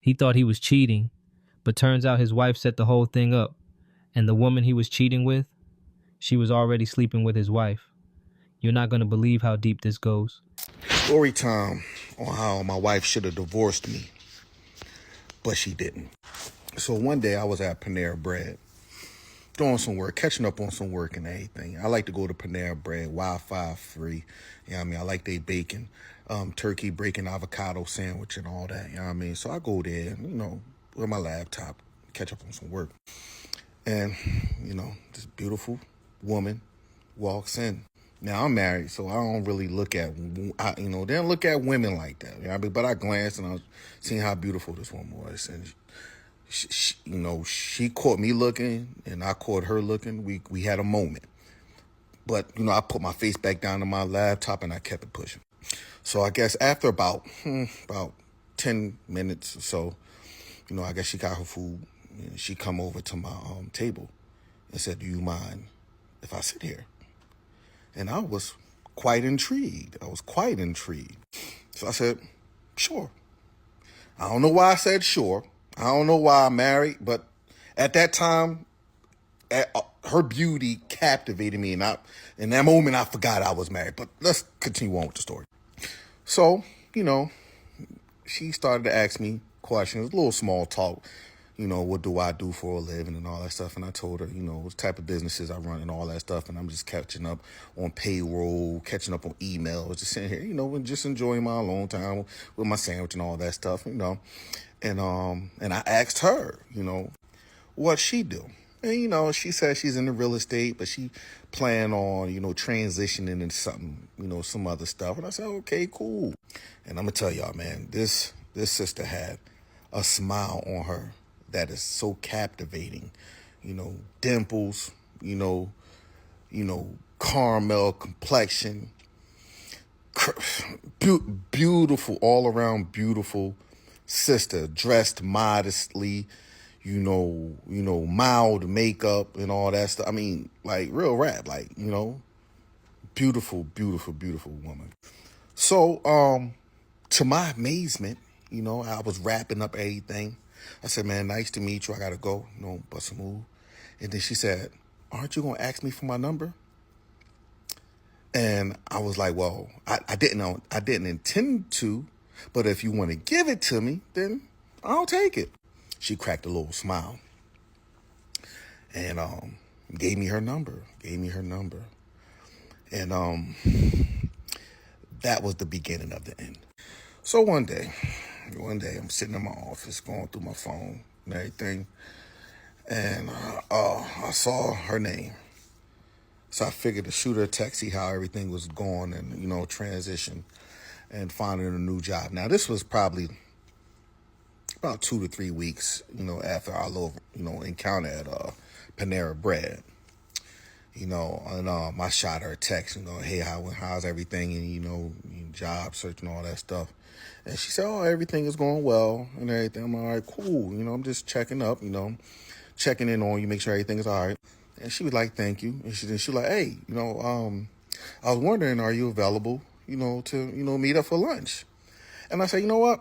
He thought he was cheating, but turns out his wife set the whole thing up, and the woman he was cheating with, she was already sleeping with his wife. You're not going to believe how deep this goes. Story time on how my wife should have divorced me, but she didn't. So one day I was at Panera Bread doing some work, catching up on some work and everything. I like to go to Panera Bread, Wi-Fi free. You know what I mean? I like their bacon, turkey, bacon, avocado sandwich and all that. You know what I mean? So I go there, with my laptop, catch up on some work. And, this beautiful woman walks in. Now, I'm married, so I don't really look at, they don't look at women like that. You know what I mean? But I glanced and I was seeing how beautiful this woman was. And she caught me looking and I caught her looking. We had a moment. But, I put my face back down to my laptop and I kept it pushing. So I guess after about 10 minutes or so, I guess she got her food. And she come over to my table and said, "Do you mind if I sit here?" And I was quite intrigued. So I said, "Sure." I don't know why I said sure. I don't know why I'm married, but at that time, her beauty captivated me. And in that moment, I forgot I was married. But let's continue on with the story. So, she started to ask me questions, a little small talk. What do I do for a living and all that stuff. And I told her, what type of businesses I run and all that stuff. And I'm just catching up on payroll, catching up on emails, just sitting here, and just enjoying my alone time with my sandwich and all that stuff, And I asked her, what she do. And, she said she's in the real estate, but she plan on, transitioning into something, some other stuff. And I said, okay, cool. And I'm going to tell y'all, man, this sister had a smile on her that is so captivating, dimples, caramel complexion, beautiful, all around beautiful sister, dressed modestly, mild makeup and all that stuff. I mean, like real rap, like, beautiful, beautiful, beautiful woman. So, to my amazement, I was wrapping up everything. I said, "Man, nice to meet you. I got to go, bust a move." And then she said, "Aren't you going to ask me for my number?" And I was like, well, I didn't know. I didn't intend to, but if you want to give it to me, then I'll take it. She cracked a little smile and gave me her number. And that was the beginning of the end. So one day I'm sitting in my office going through my phone and everything, and I saw her name. So I figured to shoot her a text, see how everything was going and, transition and finding a new job. Now, this was probably about 2 to 3 weeks, after our little, encounter at Panera Bread. And I shot her a text, "Hey, how's everything?" And, job search and all that stuff. And she said, "Oh, everything is going well and everything." I'm like, "All right, cool. I'm just checking up, checking in on you, make sure everything is all right." And she was like, "Thank you." And she was like, "Hey, I was wondering, are you available, to, meet up for lunch?" And I said, "You know what?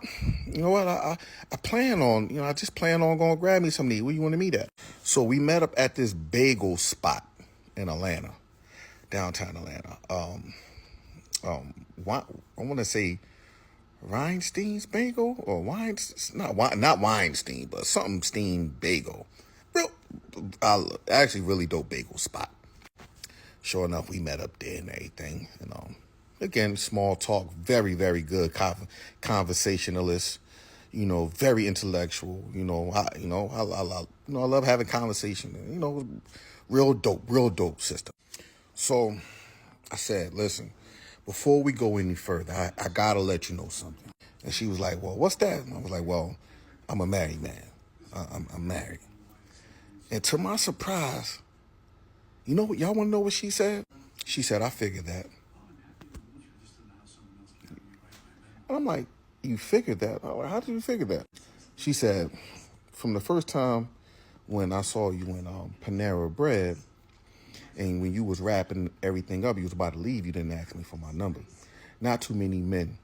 I plan on, I just plan on going to grab me something to eat. Where you want to meet at?" So we met up at this bagel spot in Atlanta, downtown Atlanta. I want to say Weinstein's Bagel or not Weinstein, but something Steen Bagel. Real, actually really dope bagel spot. Sure enough, we met up there and everything. And again, small talk, very, very good conversationalist. Very intellectual. I love having conversation. Real dope sister. So I said, "Listen, before we go any further, I gotta let you know something." And she was like, "Well, what's that?" And I was like, "Well, I'm a married man. I'm married." And to my surprise, y'all want to know what she said? She said, "I figured that." And I'm like, "You figured that? How did you figure that?" She said, "From the first time when I saw you in Panera Bread, and when you was wrapping everything up, you was about to leave, you didn't ask me for my number. Not too many men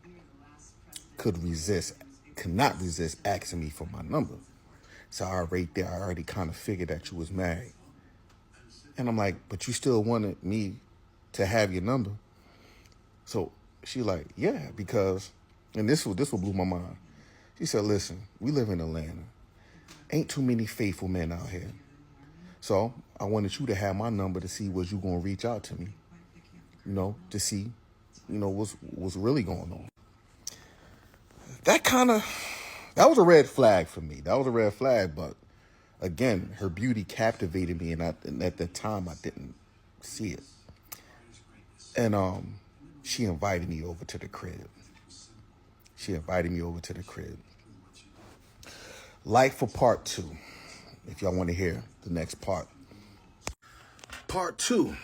could resist could not resist asking me for my number. So right there, I already kind of figured that you was married. And I'm like, but you still wanted me to have your number. So she like, yeah, because, and this will blew my mind. She said, listen, we live in Atlanta. Ain't too many faithful men out here. So I wanted you to have my number to see was you gonna reach out to me, to see, what's really going on. That was a red flag for me. That was a red flag, but again, her beauty captivated me, and at the time I didn't see it. And she invited me over to the crib. Like for part 2, if y'all want to hear the next part. Part 2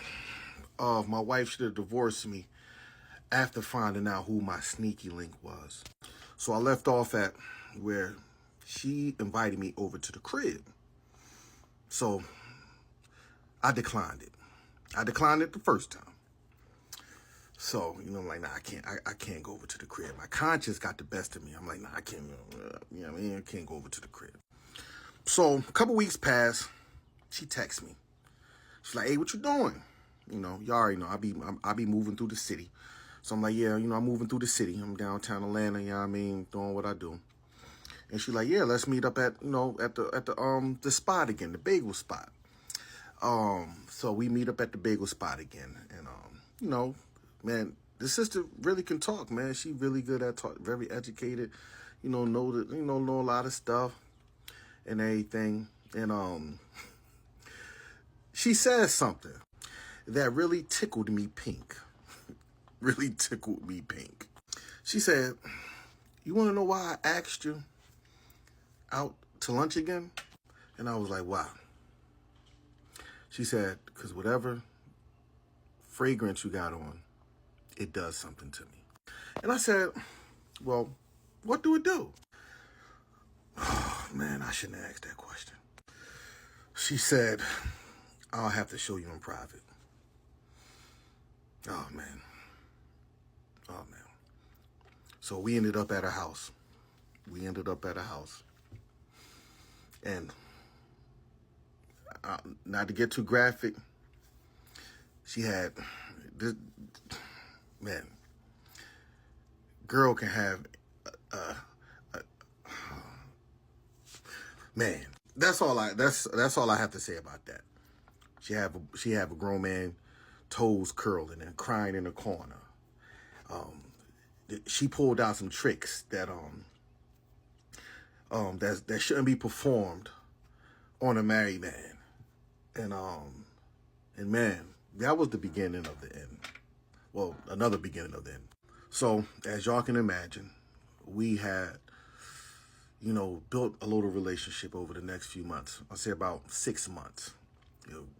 of my wife should have divorced me after finding out who my sneaky link was. So I left off at where she invited me over to the crib. So I declined it. I declined it the first time. So, I'm like, nah, I can't go over to the crib. My conscience got the best of me. I'm like, nah, I can't, I can't go over to the crib. So a couple weeks passed. She texts me. She's like, hey, what you doing? You already know, I be moving through the city. So I'm like, yeah, I'm moving through the city. I'm downtown Atlanta, doing what I do. And she's like, yeah, let's meet up at the spot again, the bagel spot. So we meet up at the bagel spot again. And, man, the sister really can talk, man. She really good at talk, very educated, know a lot of stuff and everything. And she says something that really tickled me pink. Really tickled me pink. She said, you want to know why I asked you out to lunch again? And I was like, wow. She said, because whatever fragrance you got on, it does something to me. And I said, well, what do it do? Oh, man, I shouldn't have asked that question. She said, I'll have to show you in private. Oh, man. So we ended up at her house. And not to get too graphic, she had this, man, girl can have, man, that's all I have to say about that. She have a grown man, toes curling and crying in the corner. She pulled out some tricks that shouldn't be performed on a married man. And man, that was the beginning of the end. Well, another beginning of the end. So, as y'all can imagine, we had, built a little relationship over the next few months. I'll say about 6 months.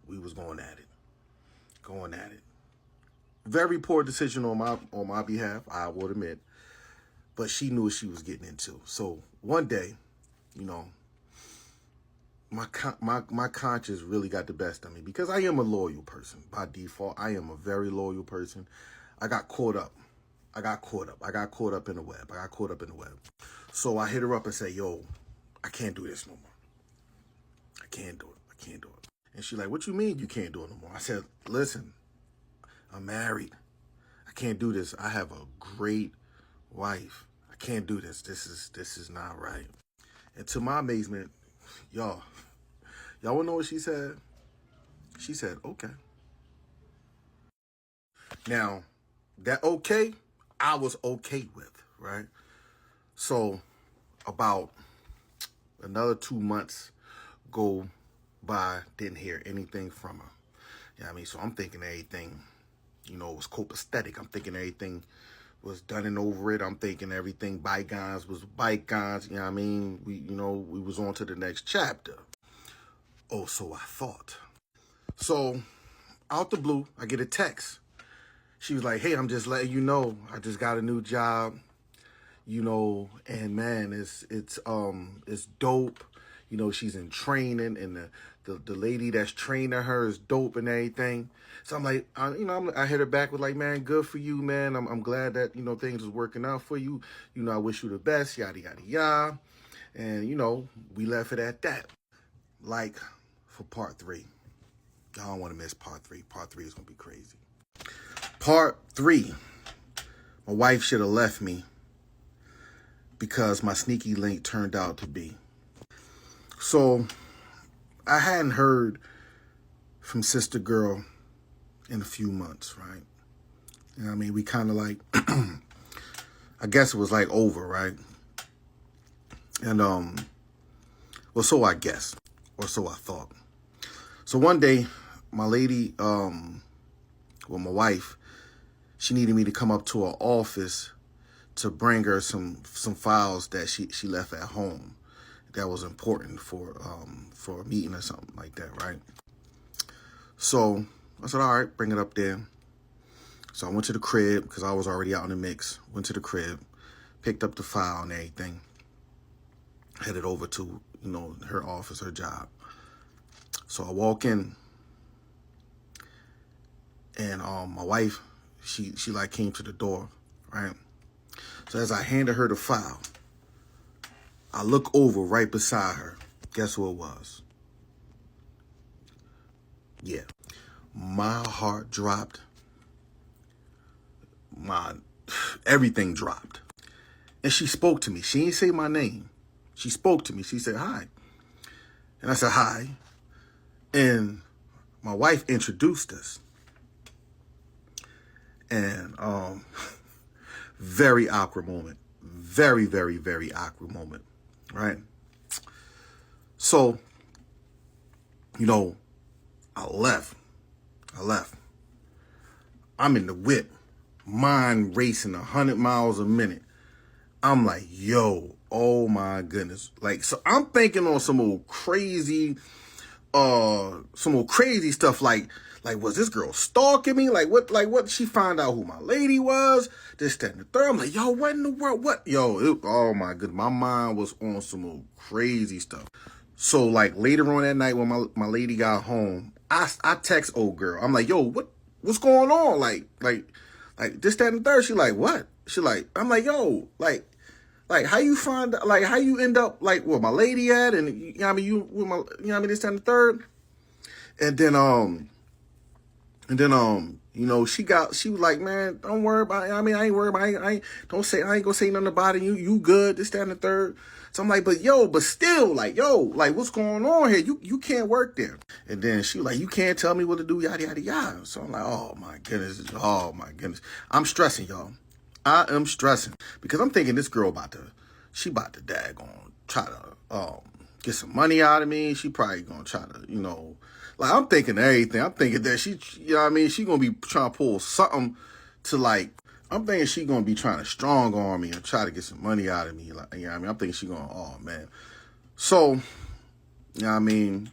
We was going at it. Very poor decision on my behalf, I would admit. But she knew what she was getting into. So one day, my conscience really got the best of me because I am a loyal person by default. I am a very loyal person. I got caught up in the web. So I hit her up and say, yo, I can't do this no more. I can't do it. And she's like, what you mean you can't do it no more? I said, listen, I'm married. I can't do this. I have a great wife. I can't do this. This is not right. And to my amazement, y'all want to know what she said? She said, okay. Now, that okay, I was okay with, right? So about another 2 months go by, didn't hear anything from her. So I'm thinking everything, was copacetic. I'm thinking everything was done and over it. I'm thinking everything bygones was bygones. We was on to the next chapter. Oh, so I thought. So out the blue, I get a text. She was like, hey, I'm just letting you know, I just got a new job, and man, it's dope. You know, she's in training, and the lady that's training her is dope and everything. So I'm like, I hit her back with like, man, good for you, man. I'm glad that, you know, things is working out for you. You know, I wish you the best, yada, yada, yada. And, you know, we left it at that. Like, for part 3. I don't want to miss part 3. Part 3 is going to be crazy. Part 3. My wife should have left me because my sneaky link turned out to be. So, I hadn't heard from Sister Girl in a few months, right? You know what I mean? We kind of like, I guess it was like over, right? And, well, so I guess, or so I thought. So one day, my lady, my wife, she needed me to come up to her office to bring her some files that she left at home that was important for a meeting or something like that, right? So I said, all right, bring it up there. So I went to the crib because I was already out in the mix. Went to the crib, picked up the file and everything, headed over to, you know, her office, her job. So I walk in, and my wife, she like came to the door, right? So as I handed her the file, I look over right beside her. Guess who it was? Yeah. My heart dropped. Everything dropped. And she spoke to me. She didn't say my name. She spoke to me. She said, hi. And I said, hi. And my wife introduced us. And very awkward moment. Very, very, very awkward moment. Right? So, you know, I left. I'm in the whip. Mind racing 100 miles a minute. I'm like, yo, oh my goodness. Like, so I'm thinking on some old crazy stuff like was this girl stalking me? Like what she found out who my lady was? This, that, and the third. I'm like, yo, what in the world? What? Yo, oh my goodness. My mind was on some old crazy stuff. So like later on that night when my lady got home, I text old girl. I'm like, yo, what's going on? Like this, that, and the third. She like, what? She like, I'm like, yo, like how you find, like how you end up like where my lady at, and you know what I mean, you with my, you know what I mean, this, that, and the third. And then you know, she was like, man, don't worry about it. I mean, I ain't worried about it. I ain't gonna say nothing about it. You good, this, that, and the third. So I'm like, but still, like, like, what's going on here? You can't work there. And then she was like, you can't tell me what to do, yada, yada, yada. So I'm like, oh my goodness. I'm stressing, y'all. I am stressing because I'm thinking this girl about to daggone try to get some money out of me. She probably gonna try to, you know, like I'm thinking everything. I'm thinking that she, you know what I mean, she gonna be trying to pull something to like, I'm thinking she gonna be trying to strong arm me and try to get some money out of me. Like, you know what I mean? I'm thinking she gonna, oh man. So, you know what I mean?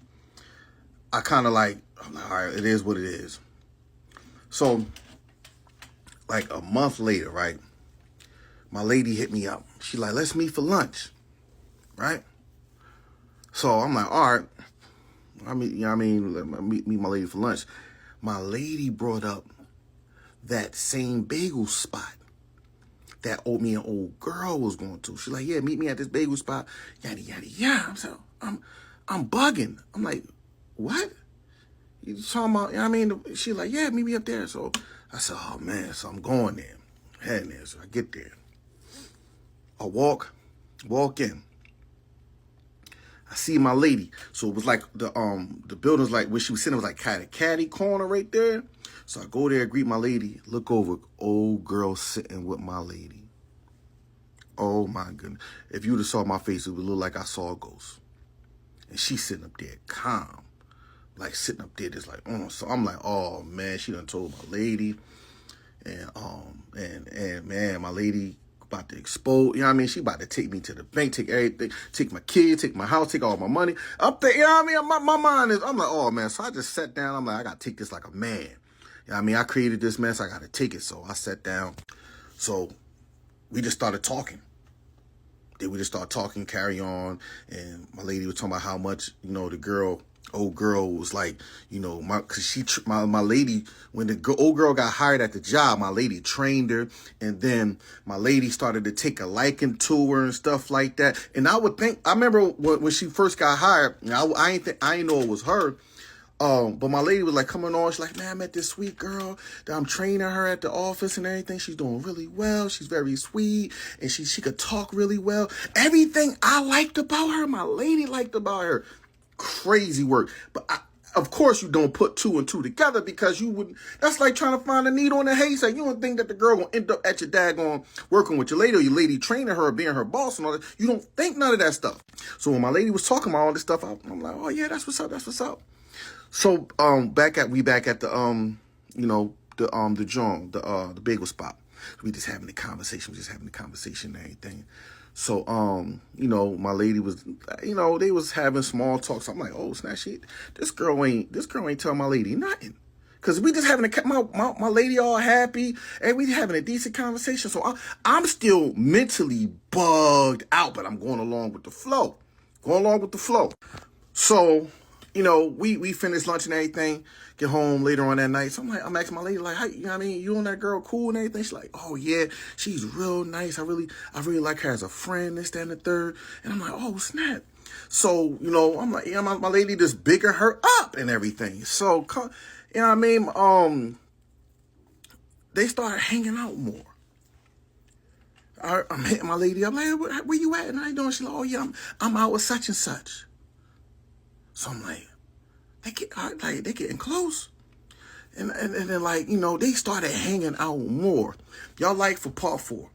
I kind of like, I'm like, all right, it is what it is. So, like a month later, right? My lady hit me up. She like, let's meet for lunch, right? So I'm like, all right. I mean, you know what I mean? Meet my lady for lunch. My lady brought up that same bagel spot that me and old girl was going to. She's like, yeah, meet me at this bagel spot. Yada, yada, yada. I'm bugging. I'm like, what? You talking about, you know what I mean? She's like, yeah, meet me up there. So I said, oh man, so I'm going there. Heading there. So I get there. I walk in. I see my lady. So it was like the building's like where she was sitting was like kind of caddy corner right there. So I go there, greet my lady, look over, old girl sitting with my lady. Oh my goodness. If you would have saw my face, it would look like I saw a ghost. And she's sitting up there calm. Like sitting up there just like, oh. So I'm like, oh man, she done told my lady. And man, my lady about to expose, you know what I mean? She about to take me to the bank, take everything, take my kids, take my house, take all my money. Up there, you know what I mean? My mind is, I'm like, oh man. So I just sat down. I'm like, I gotta take this like a man. You know what I mean? I created this mess, I gotta take it. So I sat down. So we just started talking. Then we just start talking, carry on, and my lady was talking about how much, the old girl was like, my lady, when the old girl got hired at the job, my lady trained her, and then my lady started to take a liking to her and stuff like that. And I remember when she first got hired, I ain't know it was her. But my lady was like coming on. She's like, man, I met this sweet girl that I'm training her at the office and everything. She's doing really well. She's very sweet and she could talk really well. Everything I liked about her, my lady liked about her. Crazy work. But of course, you don't put two and two together because you wouldn't. That's like trying to find a needle in a haystack. You don't think that the girl gonna end up at your daggone working with your lady or your lady training her or being her boss and all that. You don't think none of that stuff. So when my lady was talking about all this stuff, I'm like, oh yeah, that's what's up. That's what's up. So back at the the bagel spot. We just having the conversation, and everything. So my lady was, they was having small talks. So I'm like, oh snap, this girl ain't telling my lady nothing. Cause we just having my lady all happy and we having a decent conversation. So I'm still mentally bugged out, but I'm going along with the flow. So, we finished lunch and everything, get home later on that night. So I'm asking my lady, like, how, you and that girl cool and everything? She's like, oh yeah, she's real nice. I really like her as a friend, this, that, and the third. And I'm like, oh snap. So, I'm like, my lady just bigging her up and everything. So, they started hanging out more. I'm hitting my lady up, like, where you at? And I doing? She's like, oh yeah, I'm out with such and such. So I'm like, they getting close. And then they started hanging out more. Y'all like for part 4.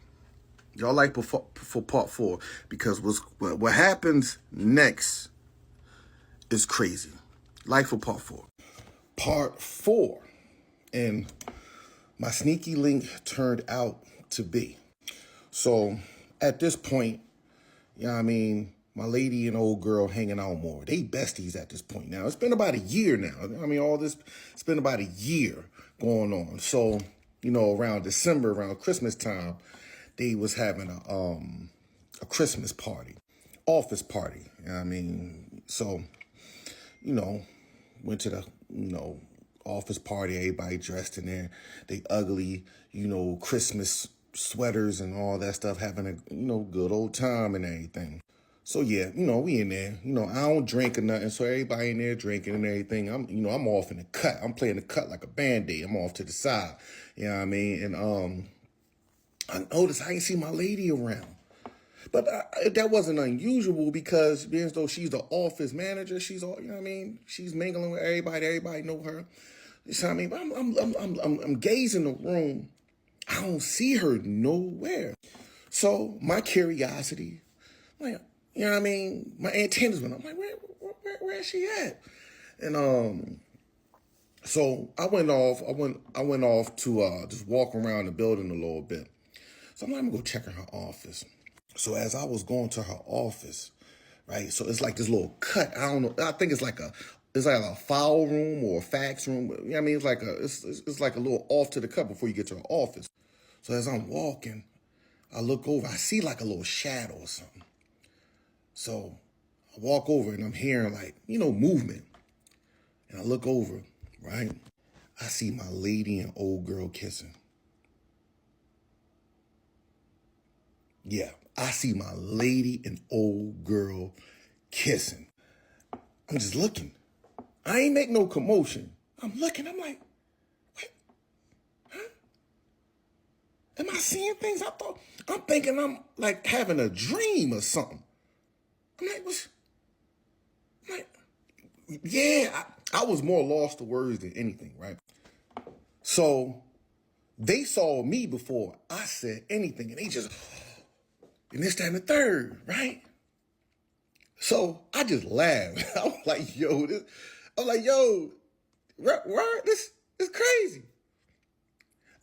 For part 4 because what happens next is crazy. Like for part 4. Part 4. And my sneaky link turned out to be. So at this point, my lady and old girl hanging out more. They besties at this point now. It's been about a year now. It's been about a year going on. So, around December, around Christmas time, they was having a Christmas party, office party. So, went to the, office party, everybody dressed in they ugly, Christmas sweaters and all that stuff, having a, good old time and everything. So yeah, we in there. I don't drink or nothing, so everybody in there drinking and everything. I'm off in the cut. I'm playing the cut like a Band-Aid. I'm off to the side. You know what I mean? And I noticed I ain't see my lady around. But that wasn't unusual because being as though she's the office manager, she's all, she's mingling with everybody. Everybody know her. You know what I mean? But I'm gazing the room. I don't see her nowhere. So my curiosity, like, my antennas went up. I'm like, where is she at? And so I went off to just walk around the building a little bit. So I'm like, I'm gonna go check in her office. So as I was going to her office, right? So it's like this little cut. I don't know. I think it's like a file room or a fax room. It's like it's like a little off to the cut before you get to her office. So as I'm walking, I look over. I see like a little shadow or something. So I walk over and I'm hearing movement. And I look over, right? I see my lady and old girl kissing. Yeah, I see my lady and old girl kissing. I'm just looking. I ain't make no commotion. I'm looking. I'm like, wait, huh? Am I seeing things? I'm thinking I'm like having a dream or something. I'm like, what? I'm like, yeah, I was more lost to words than anything, right? So they saw me before I said anything, and they just, and this, that, and the third, right? So I just laughed. I'm like, yo, this is crazy.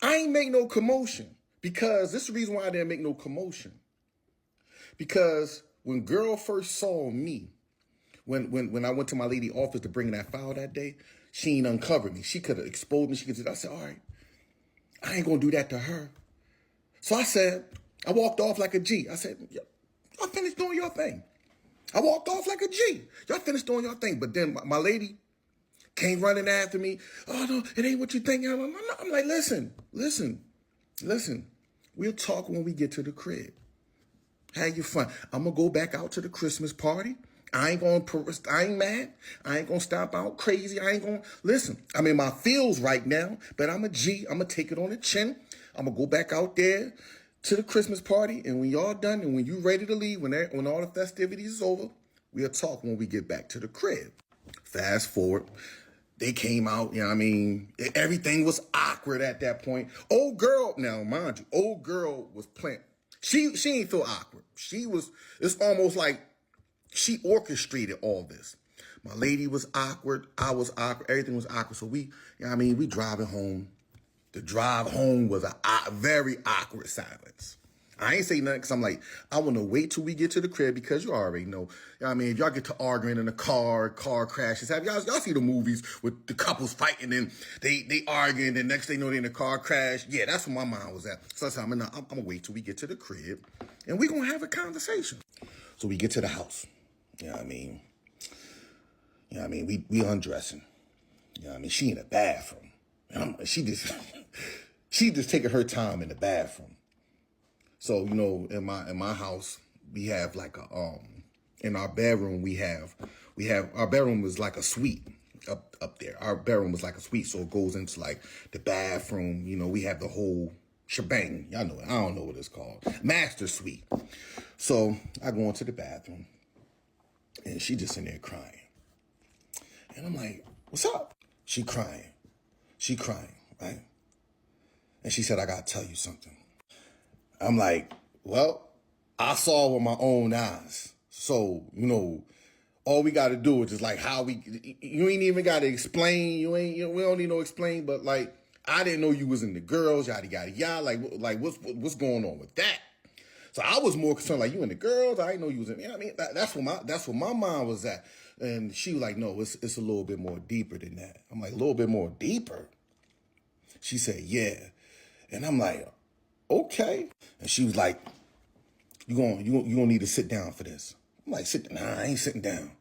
I ain't make no commotion because this is the reason why I didn't make no commotion. Because when girl first saw me, when I went to my lady office to bring that file that day, she ain't uncovered me. She could have exposed me. I said, all right, I ain't gonna do that to her. So I walked off like a G. I said, Y'all finished doing your thing. I walked off like a G. Y'all finished doing your thing. But then my lady came running after me. Oh, no, it ain't what you think. I'm like, listen. We'll talk when we get to the crib. Have your fun. I'm going to go back out to the Christmas party. I ain't mad. I ain't going to stop out crazy. I ain't going to, listen, I'm in my feels right now, but I'm a G. I'm going to take it on the chin. I'm going to go back out there to the Christmas party. And when y'all done and when you ready to leave, when all the festivities is over, we'll talk when we get back to the crib. Fast forward. They came out, you know what I mean? Everything was awkward at that point. Old girl, now mind you, old girl was playing. She ain't feel awkward. It's almost like she orchestrated all this. My lady was awkward. I was awkward. Everything was awkward. So we driving home. The drive home was a very awkward silence. I ain't say nothing because I'm like, I want to wait till we get to the crib because you already know. You know what I mean? If y'all get to arguing in a car crashes. Y'all see the movies with the couples fighting and they arguing, and next thing you know, they in a car crash. Yeah, that's where my mind was at. So I said, I'm going to wait till we get to the crib and we going to have a conversation. So we get to the house. You know what I mean? You know what I mean? We undressing. You know what I mean? She in the bathroom. And she just taking her time in the bathroom. So, you know, in my house, we have like in our bedroom, our bedroom was like a suite up there. Our bedroom was like a suite. So it goes into like the bathroom. You know, we have the whole shebang. Y'all know it. I don't know what it's called. Master suite. So I go into the bathroom and she just in there crying. And I'm like, what's up? She crying, right? And she said, I got to tell you something. I'm like, well, I saw with my own eyes. So, you know, all we got to do is just like you ain't even got to explain. We don't need no explain, but like, I didn't know you was in the girls, yada, yada, yada. Like what's going on with that? So I was more concerned, like, you in the girls? I didn't know you was in, you know what I mean? That's where my mind was at. And she was like, no, it's a little bit more deeper than that. I'm like, a little bit more deeper? She said, yeah. And I'm like, okay. And she was like, you gonna need to sit down for this. I'm like, nah, I ain't sitting down.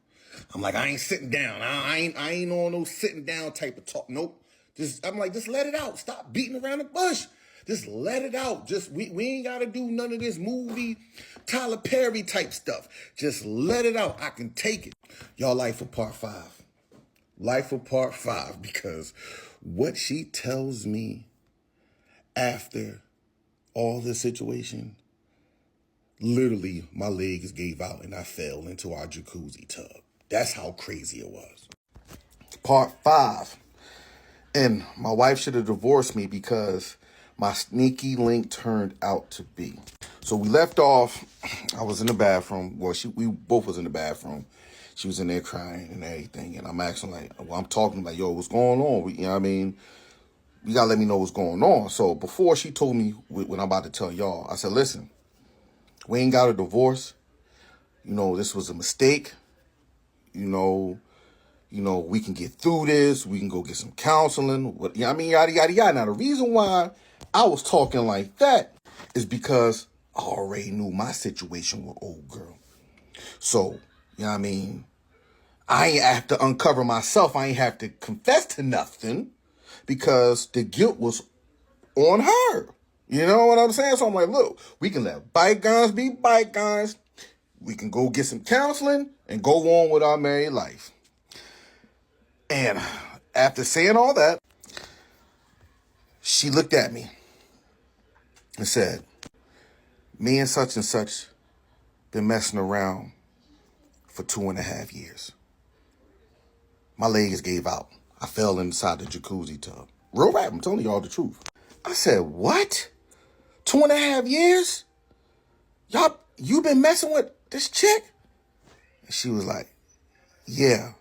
I'm like, I ain't sitting down. I ain't on no sitting down type of talk. Nope. I'm like, just let it out. Stop beating around the bush. Just let it out. We ain't gotta do none of this movie Tyler Perry type stuff. Just let it out. I can take it. Y'all, life for part 5. Life for part 5, because what she tells me after all this situation, literally my legs gave out and I fell into our jacuzzi tub. That's how crazy it was. Part 5. And my wife should have divorced me because my sneaky link turned out to be. So we left off. I was in the bathroom. Well, we both was in the bathroom. She was in there crying and everything. And I'm asking I'm talking like, yo, what's going on? You know what I mean? You got to let me know what's going on. So before she told me what I'm about to tell y'all, I said, listen, we ain't got a divorce. You know, this was a mistake. You know, we can get through this. We can go get some counseling. You know what I mean? Yada, yada, yada. Now, the reason why I was talking like that is because I already knew my situation with old girl. So, you know what I mean? I ain't have to uncover myself. I ain't have to confess to nothing because the guilt was on her. You know what I'm saying? So I'm like, look, we can let bygones be bygones. We can go get some counseling and go on with our married life. And after saying all that, she looked at me and said, me and such been messing around for 2.5 years. My legs gave out. I fell inside the jacuzzi tub. Real rap, I'm telling y'all the truth. I said, what? 2.5 years? You been messing with this chick? And she was like, yeah.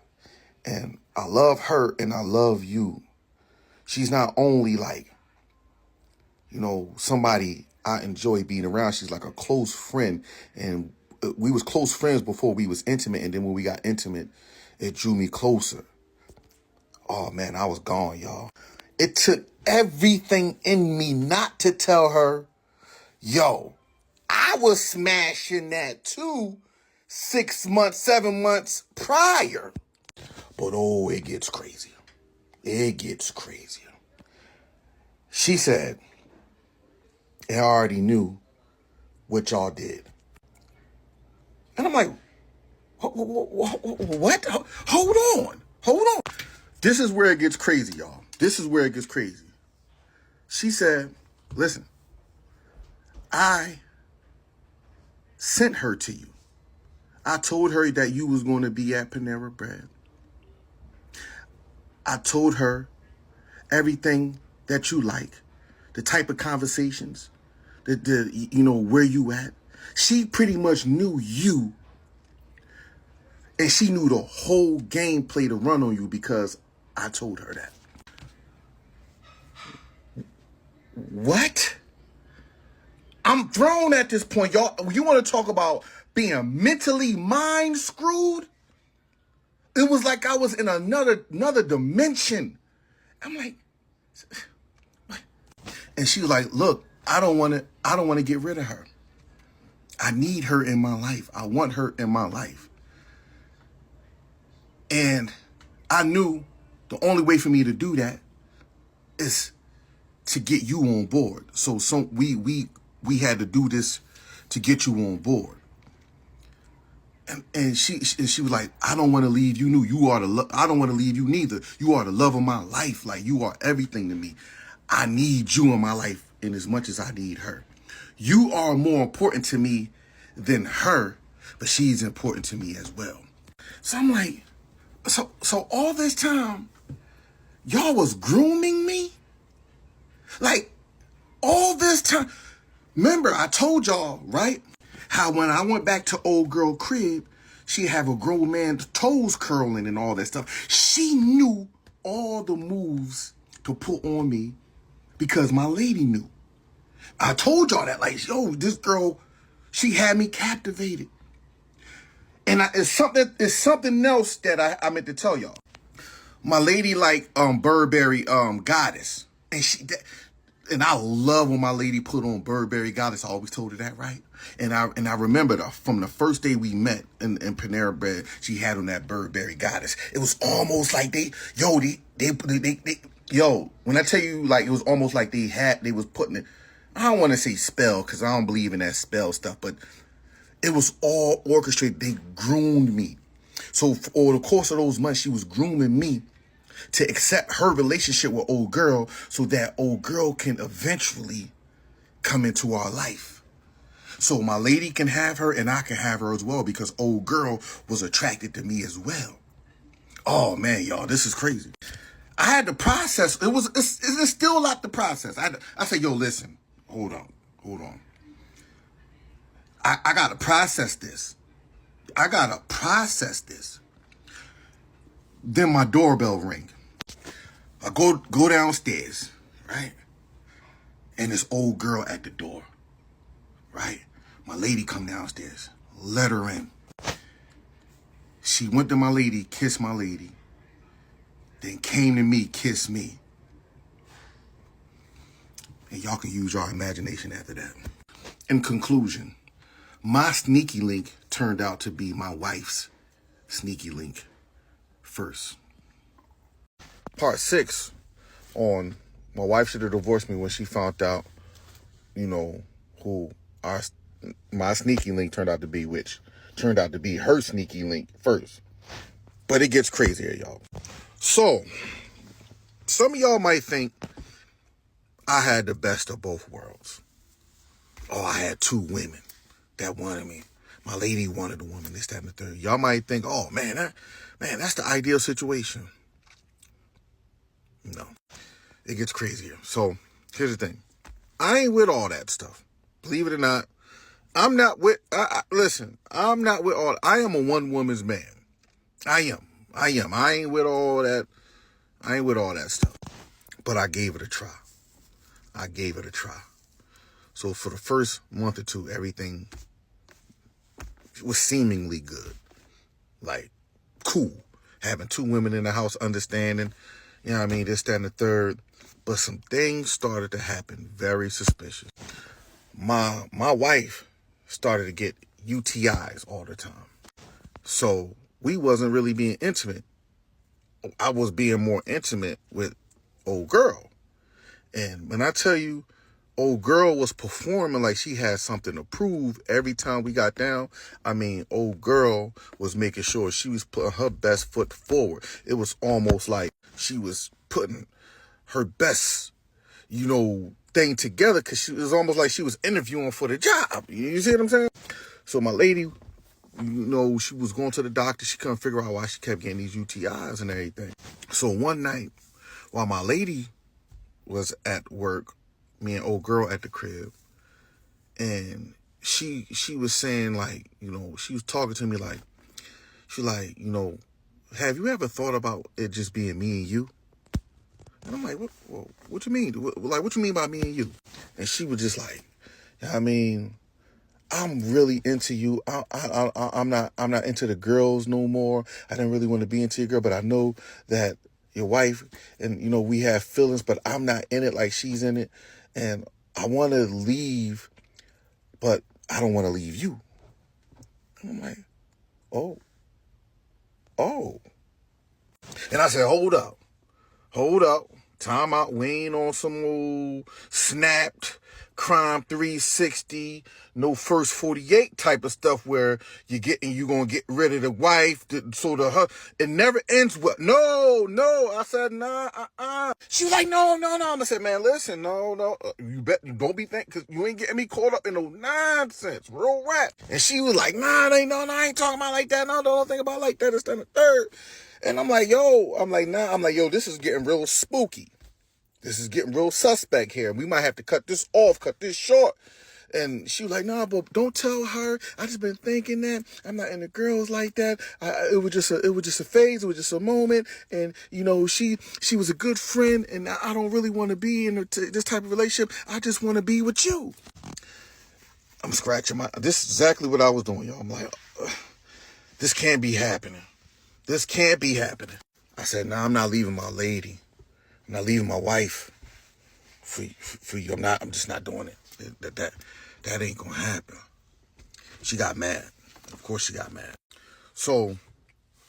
And I love her and I love you. She's not only like, somebody I enjoy being around. She's like a close friend. And we was close friends before we was intimate. And then when we got intimate, it drew me closer. Oh, man, I was gone, y'all. It took everything in me not to tell her, yo, I was smashing that too 6 months, 7 months prior. But oh, it gets crazier. It gets crazier. She said, I already knew what y'all did. And I'm like, what? Hold on. Hold on. This is where it gets crazy, y'all. This is where it gets crazy. She said, listen, I sent her to you. I told her that you was going to be at Panera Bread. I told her everything that you like, the type of conversations, where you at. She pretty much knew you, and she knew the whole gameplay to run on you because I told her that. What? I'm thrown at this point, y'all. You want to talk about being mentally mind screwed? It was like I was in another dimension. I'm like, and she was like, look, I don't want to get rid of her. I need her in my life. I want her in my life. And I knew the only way for me to do that is to get you on board. So we had to do this to get you on board. And she was like, I don't want to leave you. I don't want to leave you neither. You are the love of my life. Like, you are everything to me. I need you in my life in as much as I need her. You are more important to me than her, but she's important to me as well. So I'm like, so all this time, y'all was grooming me? Like, all this time. Remember, I told y'all, right? How when I went back to old girl crib, she have a grown man's toes curling and all that stuff. She knew all the moves to put on me because my lady knew. I told y'all that, like, yo, this girl, she had me captivated. And it's something else that I meant to tell y'all. My lady like Burberry Goddess, and I love when my lady put on Burberry Goddess. I always told her that, right? And I remember from the first day we met in Panera Bread, she had on that Burberry Goddess. It was almost like when I tell you, like, it was almost like they was putting it. I don't want to say spell because I don't believe in that spell stuff, but it was all orchestrated. They groomed me. So over the course of those months, she was grooming me to accept her relationship with old girl so that old girl can eventually come into our life. So my lady can have her and I can have her as well because old girl was attracted to me as well. Oh man, y'all, this is crazy. I had to process. It's still a lot to process. I said, yo, listen, hold on. I gotta process this. Then my doorbell ring. I go downstairs, right? And this old girl at the door, right? My lady come downstairs, let her in. She went to my lady, kissed my lady, then came to me, kissed me. And y'all can use your imagination after that. In conclusion, my sneaky link turned out to be my wife's sneaky link first. Part 6 on my wife should have divorced me when she found out, who my sneaky link turned out to be, which turned out to be her sneaky link first. But it gets crazier, y'all. So, some of y'all might think I had the best of both worlds. Oh, I had 2 women that wanted me. My lady wanted a woman, this, that, and the third. Y'all might think, oh, man, that's the ideal situation. No, it gets crazier. So, here's the thing. I ain't with all that stuff. Believe it or not, I'm not with, I'm not with all, I am a one-woman's man. I am. I ain't with all that. I ain't with all that stuff. But I gave it a try. So for the first month or two, everything was seemingly good. Like, cool. Having 2 women in the house, understanding, this, that, and the third. But some things started to happen very suspicious. My wife started to get UTIs all the time. So we wasn't really being intimate. I was being more intimate with old girl. And when I tell you, old girl was performing like she had something to prove every time we got down. I mean, old girl was making sure she was putting her best foot forward. It was almost like she was putting her best, thing together, because it was almost like she was interviewing for the job. You see what I'm saying? So my lady, she was going to the doctor. She couldn't figure out why she kept getting these UTIs and everything. So one night, while my lady was at work, me and old girl at the crib, and she was saying, like, she was talking to me like, have you ever thought about it just being me and you? And I'm like, what you mean? What you mean by me and you? And she was just like, I'm really into you. I'm not into the girls no more. I didn't really want to be into your girl, but I know that your wife and, we have feelings, but I'm not in it like she's in it. And I want to leave, but I don't want to leave you. And I'm like, oh. And I said, hold up. Time out. We ain't on some old snapped Crime 360, no First 48 type of stuff where you gonna get rid of the wife. It never ends with no. I said, nah. She was like, no. I said, man, listen, no. You don't be thinking, because you ain't getting me caught up in no nonsense, real rap. And she was like, nah, I ain't talking about like that. No, don't think about it like that. It's then the third. And I'm like, yo, this is getting real spooky. This is getting real suspect here. We might have to cut this short. And she was like, nah, but don't tell her. I just been thinking that. I'm not into girls like that. It was just a phase. It was just a moment. And, she was a good friend, and I don't really want to be in this type of relationship. I just want to be with you. I'm scratching this is exactly what I was doing, y'all. I'm like, this can't be happening. I said, nah, I'm not leaving my lady. I'm not leaving my wife for you. I'm just not doing it. That ain't gonna happen. She got mad. Of course she got mad. So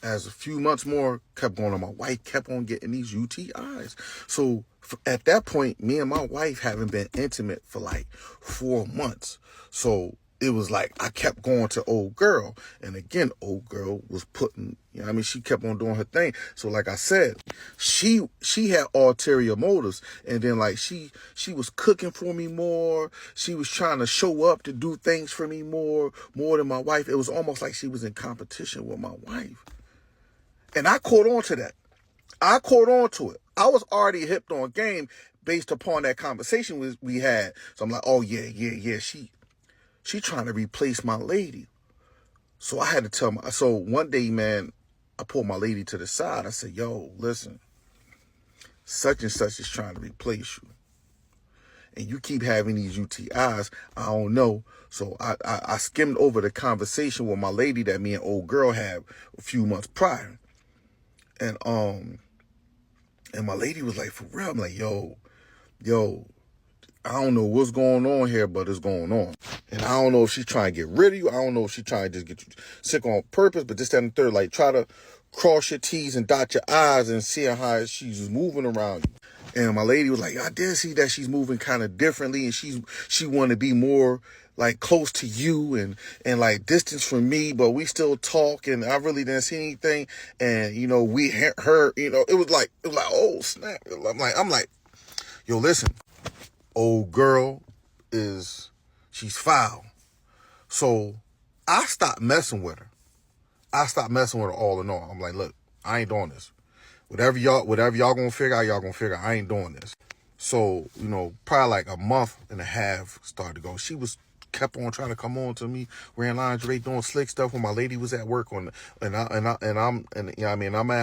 as a few months more kept going on, my wife kept on getting these UTIs. So at that point, me and my wife haven't been intimate for like 4 months. So it was like I kept going to old girl. And again, old girl was putting, she kept on doing her thing. So like I said, she had ulterior motives. And then like she was cooking for me more. She was trying to show up to do things for me more than my wife. It was almost like she was in competition with my wife. And I caught on to that. I was already hipped on game based upon that conversation we had. So I'm like, oh yeah. She trying to replace my lady. So I had to tell so one day, man, I pulled my lady to the side. I said, yo, listen, such and such is trying to replace you. And you keep having these UTIs. I don't know. So I skimmed over the conversation with my lady that me and old girl had a few months prior. And my lady was like, for real? I'm like, yo, I don't know what's going on here, but it's going on. And I don't know if she's trying to get rid of you. I don't know if she's trying to just get you sick on purpose, but this, that, and the third, like try to cross your T's and dot your I's and see how she's moving around you. And my lady was like, I did see that she's moving kind of differently, and she want to be more like close to you and like distance from me, but we still talk, and I really didn't see anything. And we her, it was like, oh snap. I'm like, yo, listen, old girl she's foul. So I stopped messing with her. All in all. I'm like, look, I ain't doing this. Whatever y'all gonna figure out, y'all gonna figure out. I ain't doing this. So, probably like a month and a half started to go. She kept on trying to come on to me, wearing lingerie, doing slick stuff when my lady was at work I'm at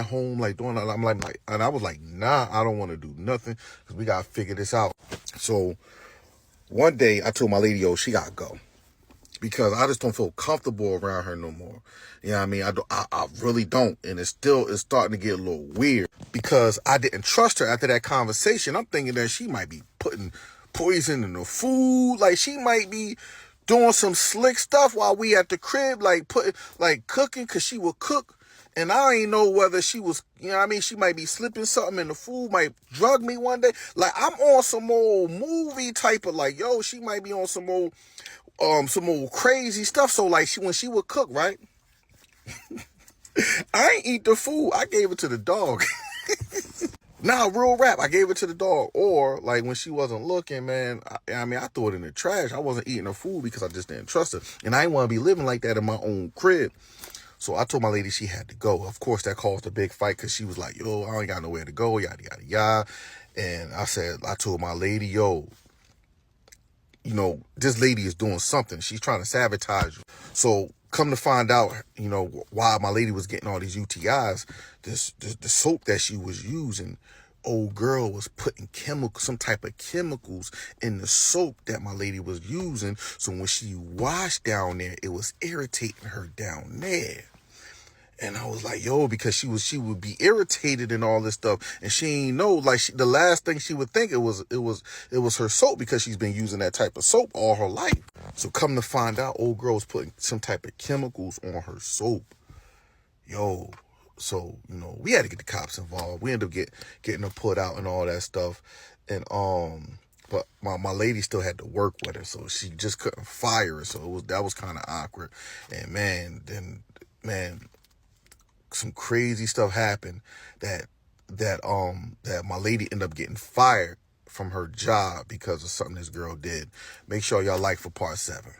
home like doing, I'm like, and I was like, nah, I don't want to do nothing because we gotta figure this out. So one day I told my lady, yo, she gotta go, because I just don't feel comfortable around her no more. I really don't. And it's starting to get a little weird because I didn't trust her after that conversation. I'm thinking that she might be putting poison in the food. Like she might be doing some slick stuff while we at the crib, like cooking, cause she would cook. And I ain't know whether she was, you know what I mean? She might be slipping something in the food, might drug me one day. Like, I'm on some old movie type of, like, yo, she might be on some old crazy stuff. So, like, when she would cook, right? I ain't eat the food. I gave it to the dog. Nah, real rap. I gave it to the dog. Or, like, when she wasn't looking, man, I threw it in the trash. I wasn't eating her food because I just didn't trust her. And I didn't want to be living like that in my own crib. So I told my lady she had to go. Of course, that caused a big fight because she was like, yo, I ain't got nowhere to go, yada, yada, yada. And I told my lady, yo, you know, this lady is doing something. She's trying to sabotage you. So come to find out, you know, why my lady was getting all these UTIs, the soap that she was using, old girl was putting some type of chemicals in the soap that my lady was using. So when she washed down there, it was irritating her down there. And I was like, yo, because she would be irritated and all this stuff, and she ain't know, like, the last thing she would think it was her soap, because she's been using that type of soap all her life. So come to find out, old girl was putting some type of chemicals on her soap. Yo, so, you know, we had to get the cops involved. We ended up getting her put out and all that stuff. And but my lady still had to work with her, so she just couldn't fire her. So that was kind of awkward. And man, some crazy stuff happened that my lady ended up getting fired from her job because of something this girl did. Make sure y'all like for part 7.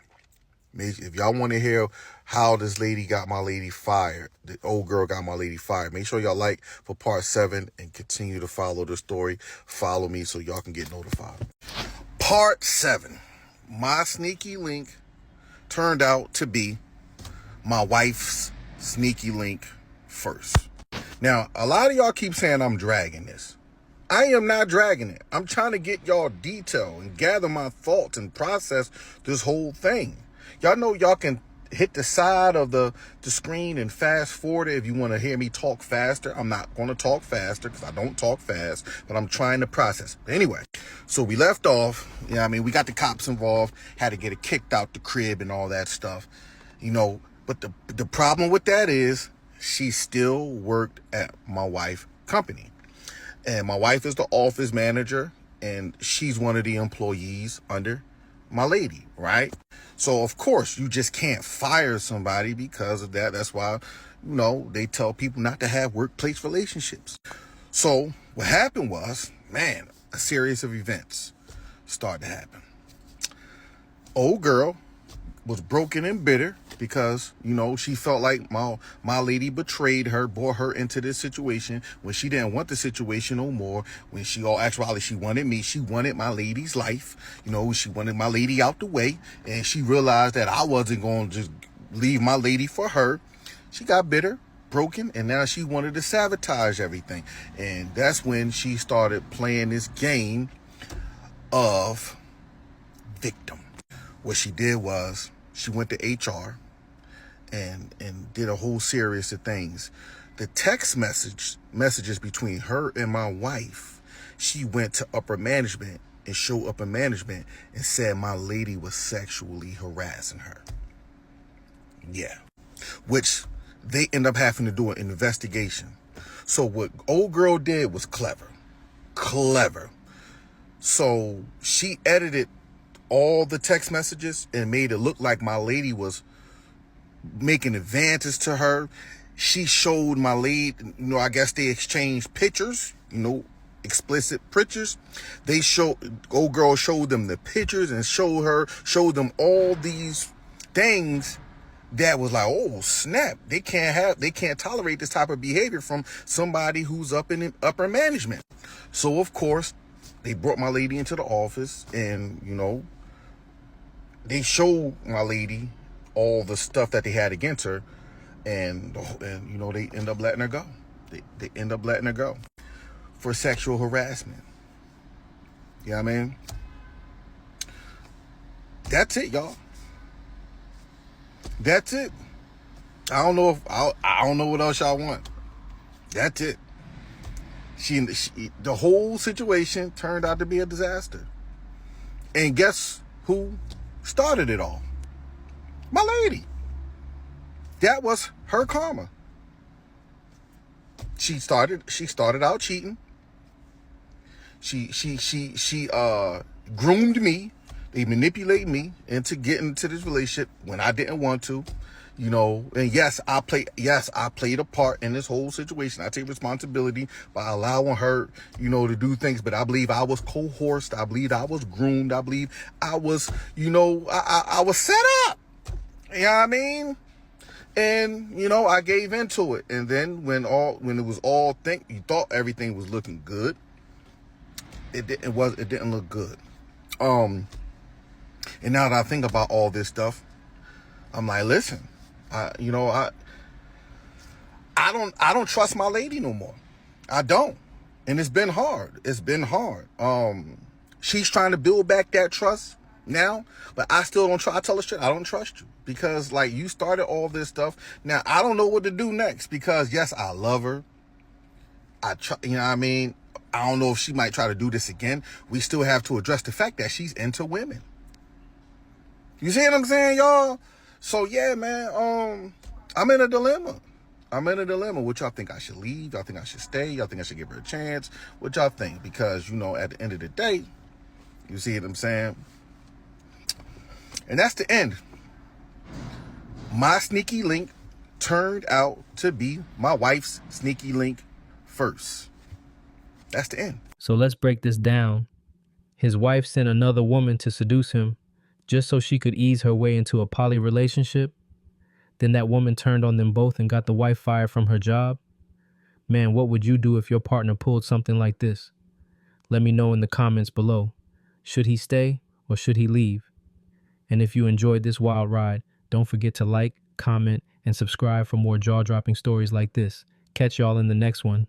If y'all want to hear how this lady got my lady fired, the old girl got my lady fired, make sure y'all like for part 7 and continue to follow the story. Follow me so y'all can get notified. Part 7. My sneaky link turned out to be my wife's sneaky link first. Now, a lot of y'all keep saying I'm dragging this. I am not dragging it. I'm trying to get y'all detail and gather my thoughts and process this whole thing. Y'all know y'all can hit the side of the screen and fast forward it if you want to hear me talk faster. I'm not going to talk faster because I don't talk fast, but I'm trying to process. But anyway, so we left off. Yeah, I mean, we got the cops involved, had to get it kicked out the crib and all that stuff, you know. But the problem with that is she still worked at my wife's company. And my wife is the office manager, and she's one of the employees under my lady, right? So, of course, you just can't fire somebody because of that. That's why, you know, they tell people not to have workplace relationships. So what happened was, man, a series of events started to happen. Old girl was broken and bitter because, you know, she felt like my lady betrayed her, brought her into this situation when she didn't want the situation no more. When actually she wanted me. She wanted my lady's life. You know, she wanted my lady out the way, and she realized that I wasn't going to just leave my lady for her. She got bitter, broken, and now she wanted to sabotage everything. And that's when she started playing this game of victim. What she did was she went to HR and did a whole series of things. The text messages between her and my wife, she went to upper management and showed upper management and said my lady was sexually harassing her. Yeah. Which they end up having to do an investigation. So what old girl did was clever. So she edited all the text messages and made it look like my lady was making advances to her. She showed my lady, you know, I guess they exchanged pictures, you know, explicit pictures. Old girl showed them the pictures and showed them all these things that was like, oh snap, they can't tolerate this type of behavior from somebody who's up in upper management. So of course they brought my lady into the office, and, you know, they showed my lady all the stuff that they had against her, and you know, they end up letting her go. They end up letting her go for sexual harassment. You know what I mean? That's it, y'all. That's it. I don't know what else y'all want. That's it. The whole situation turned out to be a disaster. And guess who started it all? My lady. That was her karma. She started out cheating. She groomed me. They manipulated me into getting into this relationship when I didn't want to. And yes, I played a part in this whole situation. I take responsibility by allowing her, to do things. But I believe I was coerced. I believe I was groomed. I believe I was, I was set up. You know what I mean? And I gave into it. And then when it was you thought everything was looking good, it didn't look good. And now that I think about all this stuff, I'm like, listen, I don't trust my lady no more. I don't. And it's been hard. She's trying to build back that trust now, but I still don't trust. I tell her straight, I don't trust you because you started all this stuff. Now I don't know what to do next because yes, I love her. You know what I mean? I don't know if she might try to do this again. We still have to address the fact that she's into women. You see what I'm saying, y'all? So yeah, man, I'm in a dilemma. What y'all think? I should leave? Y'all think I should stay? Y'all think I should give her a chance? What y'all think? Because, at the end of the day, you see what I'm saying? And that's the end. My sneaky link turned out to be my wife's sneaky link first. That's the end. So let's break this down. His wife sent another woman to seduce him just so she could ease her way into a poly relationship. Then that woman turned on them both and got the wife fired from her job. Man, what would you do if your partner pulled something like this? Let me know in the comments below. Should he stay or should he leave? And if you enjoyed this wild ride, don't forget to like, comment, and subscribe for more jaw-dropping stories like this. Catch y'all in the next one.